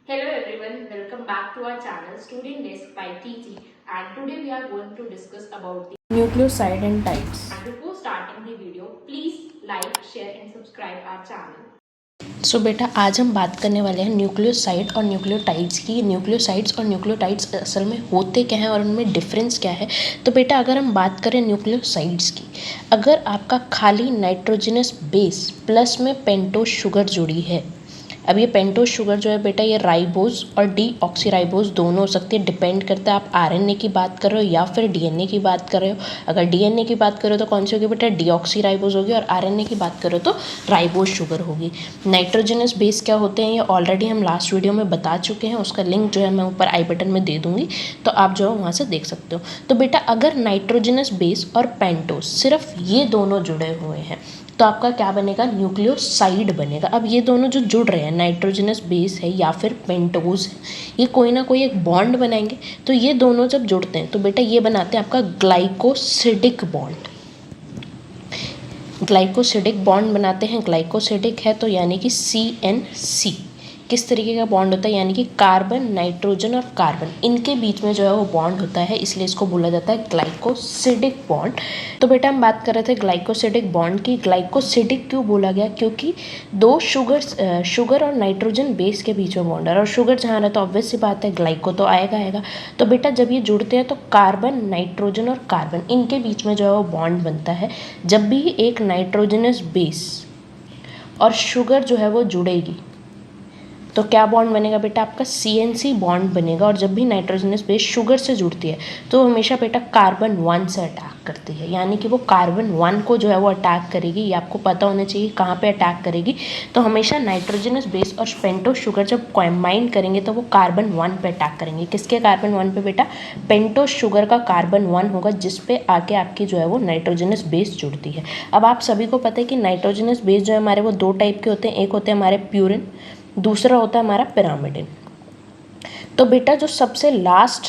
Hello everyone, welcome back to our channel Student Desk by TT, and today we are going to discuss about the nucleoside and types. and before starting the video, please like, share and subscribe our channel. सो बेटा आज हम बात करने वाले हैं nucleoside और nucleotides की। Nucleosides और न्यूक्लियोटाइड्स असल में होते क्या हैं और उनमें डिफरेंस क्या है। तो बेटा अगर हम बात करें न्यूक्लियोसाइड्स की, अगर आपका खाली नाइट्रोजनस बेस प्लस में पेंटोज शुगर जुड़ी है, अब ये पेंटोज शुगर जो है बेटा ये राइबोज और डीऑक्सीराइबोज दोनों हो सकती है, डिपेंड करता है आप आरएनए की बात कर रहे हो या फिर डीएनए की बात कर रहे हो। अगर डीएनए की बात करो तो कौन सी होगी बेटा, डीऑक्सीराइबोज होगी, और आरएनए की बात करो तो राइबोज शुगर होगी। नाइट्रोजनस बेस क्या होते हैं ये ऑलरेडी हम लास्ट वीडियो में बता चुके हैं, उसका लिंक जो है मैं ऊपर आई बटन में दे दूंगी, तो आप जो है वहाँ से देख सकते हो। तो बेटा अगर नाइट्रोजनस बेस और पेंटोज सिर्फ ये दोनों जुड़े हुए हैं तो आपका क्या बनेगा, न्यूक्लियोसाइड बनेगा। अब ये दोनों जो जुड़ रहे हैं, नाइट्रोजनस बेस है या फिर पेंटोज है, ये कोई ना कोई एक बॉन्ड बनाएंगे। तो ये दोनों जब जुड़ते हैं तो बेटा ये बनाते हैं आपका ग्लाइकोसिडिक बॉन्ड। ग्लाइकोसिडिक बॉन्ड बनाते हैं, ग्लाइकोसिडिक है तो यानी कि CN+C किस तरीके का बॉन्ड होता है, यानी कि कार्बन, नाइट्रोजन और कार्बन इनके बीच में जो है वो बॉन्ड होता है, इसलिए इसको बोला जाता है ग्लाइकोसिडिक बॉन्ड। तो बेटा हम बात कर रहे थे ग्लाइकोसिडिक बॉन्ड की। ग्लाइकोसिडिक क्यों बोला गया, क्योंकि दो शुगर और नाइट्रोजन बेस के बीच में बॉन्ड है, और शुगर जहाँ रहता है ऑब्वियस सी बात है ग्लाइको तो आएगा। तो बेटा जब ये जुड़ते हैं तो कार्बन, नाइट्रोजन और कार्बन इनके बीच में जो है वो बॉन्ड बनता है। जब भी एक नाइट्रोजनस बेस और शुगर जो है वो जुड़ेगी तो क्या बॉन्ड बनेगा बेटा, आपका CN+ बॉन्ड बनेगा। और जब भी नाइट्रोजनस बेस शुगर से जुड़ती है तो हमेशा बेटा कार्बन 1 से अटैक करती है, यानी कि वो कार्बन 1 को जो है वो अटैक करेगी। ये आपको पता होना चाहिए कहाँ पे अटैक करेगी। तो हमेशा नाइट्रोजनस बेस और पेंटोज शुगर जब कॉम्बाइन करेंगे तो वो कार्बन 1 पे अटैक करेंगे। किसके कार्बन 1 पे बेटा, पेंटोज शुगर का कार्बन 1 होगा, जिस पे आके आपकी जो है वो नाइट्रोजनस बेस जुड़ती है। अब आप सभी को पता है कि नाइट्रोजनस बेस जो है हमारे वो दो टाइप के होते हैं, एक होते हैं हमारे प्यूरिन, दूसरा होता है हमारा पिरामिडिन। तो बेटा जो सबसे लास्ट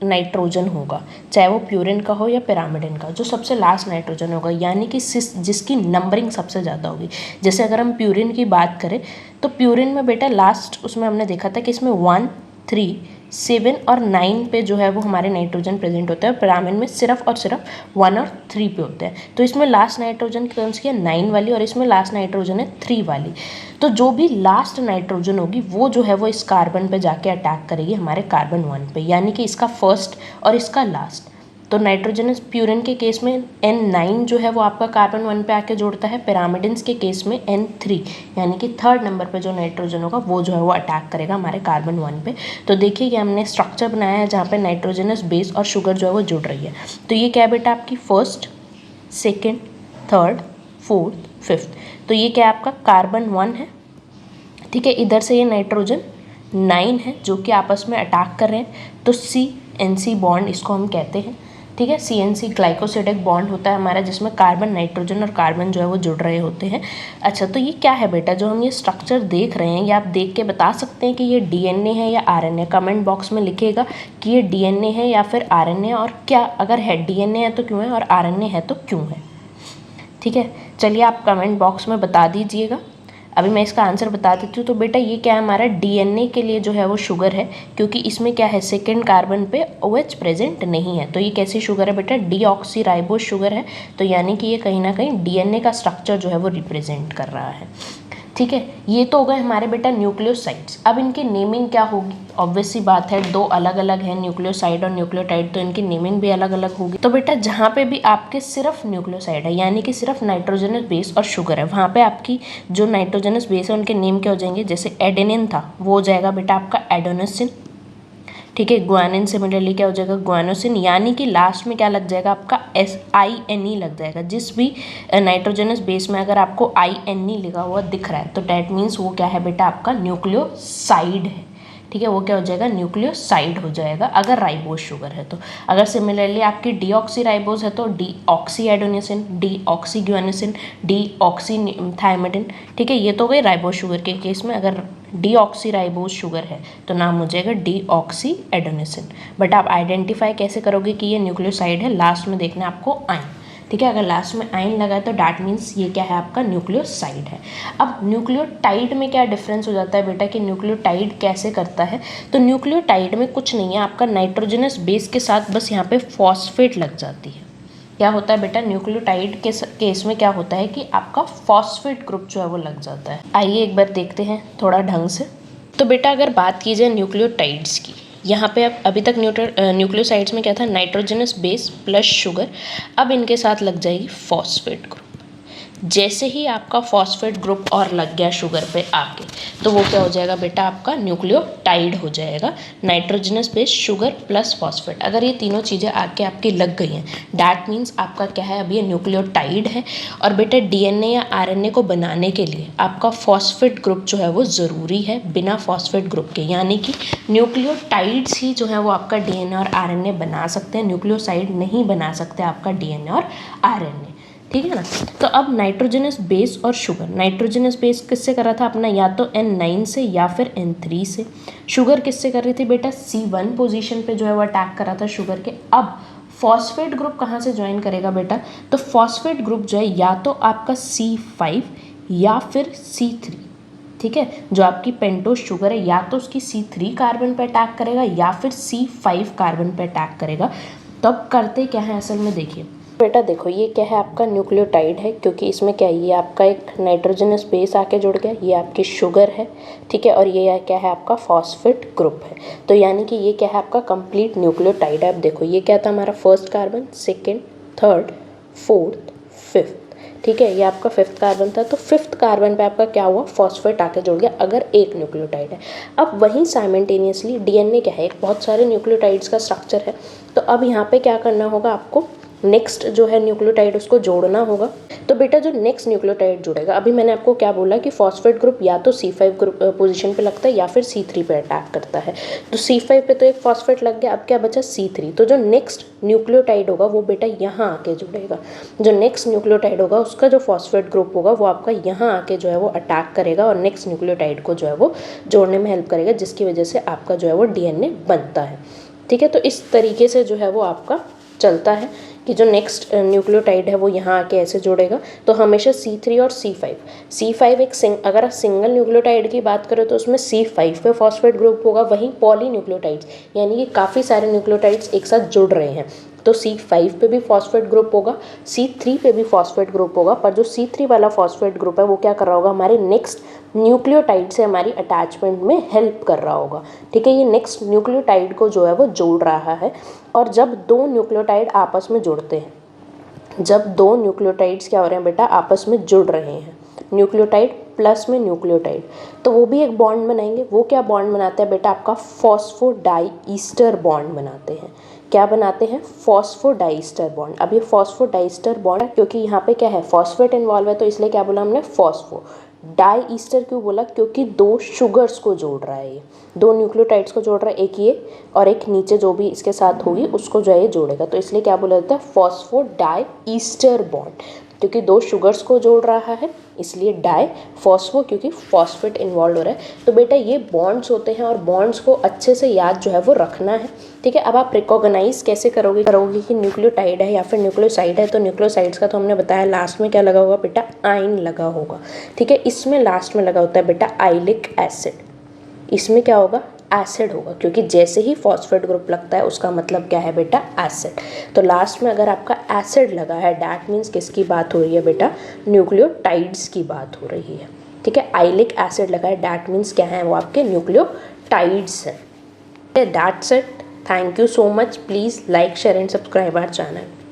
नाइट्रोजन होगा, चाहे वो प्यूरिन का हो या पिरामिडिन का, जो सबसे लास्ट नाइट्रोजन होगा यानी कि जिसकी नंबरिंग सबसे ज़्यादा होगी। जैसे अगर हम प्यूरिन की बात करें तो प्यूरिन में बेटा लास्ट उसमें हमने देखा था कि इसमें 1, 3, 7 और 9 पे जो है वो हमारे नाइट्रोजन प्रेजेंट होता है। पिरामिड में सिर्फ और सिर्फ 1 और 3 पे होते हैं। तो इसमें लास्ट नाइट्रोजन कौन सी है, 9 वाली, और इसमें लास्ट नाइट्रोजन है 3 वाली। तो जो भी लास्ट नाइट्रोजन होगी वो जो है वो इस कार्बन पे जाके अटैक करेगी हमारे कार्बन 1 पे, यानी कि इसका फर्स्ट और इसका लास्ट। तो नाइट्रोजनस प्यूरिन के केस में N9 जो है वो आपका कार्बन 1 पे आके जोड़ता है। पिरामिडिन्स के केस में N3 यानी कि थर्ड नंबर पे जो नाइट्रोजन होगा वो जो है वो अटैक करेगा हमारे कार्बन 1 पे। तो देखिए कि हमने स्ट्रक्चर बनाया है जहाँ पे नाइट्रोजनस बेस और शुगर जो है वो जुड़ रही है। तो ये क्या है बेटा, आपकी first, second, third, fourth, fifth. तो ये क्या है, आपका कार्बन 1 है, ठीक है। इधर से ये नाइट्रोजन 9 है जो कि आपस में अटैक कर रहे हैं, तो CN+ बॉन्ड इसको हम कहते हैं, ठीक है। CN+ ग्लाइकोसिडिक बॉन्ड होता है हमारा, जिसमें कार्बन, नाइट्रोजन और कार्बन जो है वो जुड़ रहे होते हैं। अच्छा, तो ये क्या है बेटा, जो हम ये स्ट्रक्चर देख रहे हैं, ये आप देख के बता सकते हैं कि ये DNA है या RNA। कमेंट बॉक्स में लिखिएगा कि ये DNA है या फिर RNA, और क्या अगर है DNA है तो क्यों है, और RNA है तो क्यों है, ठीक है। चलिए आप कमेंट बॉक्स में बता दीजिएगा। अभी मैं इसका आंसर बता देती हूँ। तो बेटा ये क्या है, हमारा DNA के लिए जो है वो शुगर है, क्योंकि इसमें क्या है, सेकेंड कार्बन पे OH प्रेजेंट नहीं है। तो ये कैसी शुगर है बेटा, डीऑक्सीराइबोज शुगर है। तो यानी कि ये कहीं ना कहीं DNA का स्ट्रक्चर जो है वो रिप्रेजेंट कर रहा है, ठीक है। ये तो हो गए हमारे बेटा न्यूक्लियोसाइड्स। अब इनकी नेमिंग क्या होगी, ऑब्वियस सी बात है, दो अलग अलग हैं न्यूक्लियोसाइड और न्यूक्लियोटाइड, तो इनकी नेमिंग भी अलग अलग होगी। तो बेटा जहाँ पे भी आपके सिर्फ न्यूक्लियोसाइड है यानी कि सिर्फ नाइट्रोजनस बेस और शुगर है, वहाँ पे आपकी जो नाइट्रोजनस बेस है उनके नेम क्या हो जाएंगे। जैसे एडेनिन था वो हो जाएगा बेटा आपका एडोनोसिन, ठीक है। ग्वानिन सिमिलरली क्या हो जाएगा, ग्वानोसिन, यानी कि लास्ट में क्या लग जाएगा आपका SINE लग जाएगा। जिस भी नाइट्रोजनस बेस में अगर आपको INE लिखा हुआ दिख रहा है तो डैट मीन्स वो क्या है बेटा, आपका न्यूक्लियोसाइड है, ठीक है। वो क्या हो जाएगा, न्यूक्लियोसाइड हो जाएगा अगर राइबोज शुगर है तो। अगर सिमिलरली आपकी डीऑक्सीराइबोज है तो deoxy adenosine, deoxy guanosine, deoxy thymidine, ठीक है। ये तो गई राइबोज शुगर के केस में। अगर डीऑक्सीराइबोज शुगर है तो नाम हो जाएगा डीऑक्सी एडोनिसिन। बट आप आइडेंटिफाई कैसे करोगे कि ये न्यूक्लियोसाइड है, लास्ट में देखना आपको आए, ठीक है। अगर लास्ट में आइन लगा है तो डैट मीन्स ये क्या है, आपका न्यूक्लियोसाइड है। अब न्यूक्लियोटाइड में क्या डिफरेंस हो जाता है बेटा कि न्यूक्लियोटाइड कैसे करता है, तो न्यूक्लियोटाइड में कुछ नहीं है, आपका नाइट्रोजनस बेस के साथ बस यहाँ पे फॉस्फेट लग जाती है। क्या होता है बेटा, न्यूक्लियोटाइड के केस में क्या होता है कि आपका फॉस्फेट ग्रुप जो है वो लग जाता है। आइए एक बार देखते हैं थोड़ा ढंग से। तो बेटा अगर बात की जाए न्यूक्लियोटाइड्स की, यहाँ पे अब अभी तक न्यूक्लियोसाइड्स में क्या था, नाइट्रोजनस बेस प्लस शुगर। अब इनके साथ लग जाएगी फॉस्फेट ग्रुप। जैसे ही आपका फॉस्फेट ग्रुप और लग गया शुगर पे आके, तो वो क्या हो जाएगा बेटा, आपका न्यूक्लियोटाइड हो जाएगा। Nitrogenous base sugar plus phosphate, अगर ये तीनों चीज़ें आके आपकी लग गई हैं, डैट मीन्स आपका क्या है, अभी ये न्यूक्लियोटाइड है। और बेटा डीएनए या आरएनए को बनाने के लिए आपका फॉस्फेट ग्रुप जो है वो ज़रूरी है, बिना फॉस्फेट ग्रुप के, यानी कि न्यूक्लियोटाइड्स ही जो है वो आपका डीएनए और आरएनए बना सकते हैं, न्यूक्लियोसाइड नहीं बना सकते आपका डीएनए और आरएनए, ठीक है ना। तो अब नाइट्रोजनस बेस और शुगर, नाइट्रोजनस बेस किससे कर रहा था अपना, या तो N9 से या फिर N3 से। शुगर किससे कर रही थी बेटा, C1 पोजीशन पे जो है वो अटैक कर रहा था शुगर के। अब फॉस्फेट ग्रुप कहाँ से ज्वाइन करेगा बेटा, तो फॉस्फेट ग्रुप जो है या तो आपका C5 या फिर C3, ठीक है। जो आपकी पेंटोज शुगर है या तो उसकी C3 कार्बन पे अटैक करेगा या फिर C5 कार्बन पे अटैक करेगा। तब करते क्या है असल में, देखिए बेटा, देखो ये क्या है, आपका न्यूक्लियोटाइड है, क्योंकि इसमें क्या है, ये आपका एक नाइट्रोजनस बेस आके जुड़ गया, ये आपकी शुगर है, ठीक है, और ये क्या है, आपका फॉस्फेट ग्रुप है। तो यानी कि ये क्या है, आपका कंप्लीट न्यूक्लियोटाइड है। अब देखो ये क्या था, हमारा first carbon, second, third, fourth, fifth, ठीक है, ये आपका फिफ्थ कार्बन था। तो फिफ्थ कार्बन पे आपका क्या हुआ, फॉस्फेट आके जुड़ गया, अगर एक न्यूक्लियोटाइड है। अब वहीं साइमल्टेनियसली डीएनए क्या है, एक बहुत सारे न्यूक्लियोटाइड्स का स्ट्रक्चर है। तो अब यहाँ पे क्या करना होगा आपको, नेक्स्ट जो है न्यूक्लियोटाइड उसको जोड़ना होगा। तो बेटा जो नेक्स्ट न्यूक्लियोटाइड जुड़ेगा, अभी मैंने आपको क्या बोला कि फॉस्फेट ग्रुप या तो C5 ग्रुप पोजीशन पे लगता है या फिर C3 पे अटैक करता है। तो C5 पे तो एक फॉस्फेट लग गया, अब क्या बचा C3। तो जो नेक्स्ट न्यूक्लियोटाइड होगा वो बेटा यहाँ आके जुड़ेगा। जो नेक्स्ट न्यूक्लियोटाइड होगा उसका जो फॉस्फेट ग्रुप होगा वो आपका यहाँ आके जो है वो अटैक करेगा और नेक्स्ट न्यूक्लियोटाइड को जो है वो जोड़ने में हेल्प करेगा, जिसकी वजह से आपका जो है वो डीएनए बनता है, ठीक है। तो इस तरीके से जो है वो आपका चलता है कि जो नेक्स्ट न्यूक्लियोटाइड है वो यहाँ आके ऐसे जोड़ेगा। तो हमेशा C3 और C5 एक अगर सिंगल न्यूक्लियोटाइड की बात करें तो उसमें C5 पे फॉस्फेट ग्रुप होगा, वहीं पॉली न्यूक्लियोटाइड्स यानी कि काफ़ी सारे न्यूक्लियोटाइड्स एक साथ जुड़ रहे हैं तो C5 पे भी फॉस्फेट ग्रुप होगा, C3 पे भी फॉस्फेट ग्रुप होगा। पर जो C3 वाला फॉस्फेट ग्रुप है वो क्या कर रहा होगा, हमारे नेक्स्ट न्यूक्लियोटाइड से हमारी अटैचमेंट में हेल्प कर रहा होगा, ठीक है। ये नेक्स्ट न्यूक्लियोटाइड को जो है वो जोड़ रहा है। और जब दो न्यूक्लियोटाइड आपस में जुड़ते हैं, जब दो न्यूक्लियोटाइड्स क्या हो रहे हैं बेटा, आपस में जुड़ रहे हैं, न्यूक्लियोटाइड प्लस में न्यूक्लियोटाइड, तो वो भी एक बॉन्ड बनाएंगे। वो क्या बॉन्ड बनाते हैं बेटा, आपका फॉस्फोडाइईस्टर बॉन्ड बनाते हैं। क्या बनाते हैं, फॉस्फोडाइईस्टर बॉन्ड। अब ये फॉस्फोडाइईस्टर बॉन्ड है क्योंकि यहाँ पे क्या है, फॉस्फेट इन्वॉल्व है, तो इसलिए क्या बोला हमने, फॉस्फो। डाइईस्टर क्यों बोला, क्योंकि दो शुगर्स को जोड़ रहा है, ये दो न्यूक्लियोटाइड्स को जोड़ रहा है, एक ये और एक नीचे जो भी इसके साथ होगी उसको जो है ये जोड़ेगा। तो इसलिए क्या बोला जाता है, फॉस्फोडाइईस्टर बॉन्ड, क्योंकि दो शुगर्स को जोड़ रहा है इसलिए डाई, फॉस्फो क्योंकि फॉस्फेट इन्वॉल्व हो रहा है। तो बेटा ये बॉन्ड्स होते हैं और बॉन्ड्स को अच्छे से याद जो है वो रखना है, ठीक है। अब आप रिकॉग्नाइज कैसे करोगे कि न्यूक्लियोटाइड है या फिर न्यूक्लियोसाइड है। तो न्यूक्लियोसाइड्स का तो हमने बताया, लास्ट में क्या लगा होगा बेटा, आइन लगा होगा, ठीक है। इसमें लास्ट में लगा होता है बेटा आइलिक एसिड, इसमें क्या होगा, एसिड होगा, क्योंकि जैसे ही फॉस्फेट ग्रुप लगता है उसका मतलब क्या है बेटा, एसिड। तो लास्ट में अगर आपका एसिड लगा है, डैट मीन्स किसकी बात हो रही है बेटा, न्यूक्लियोटाइड्स की बात हो रही है, ठीक है। आइलिक एसिड लगा है, डैट मीन्स क्या है, वो आपके न्यूक्लियोटाइड्स है। That's it, thank you so much, please like share and subscribe our channel.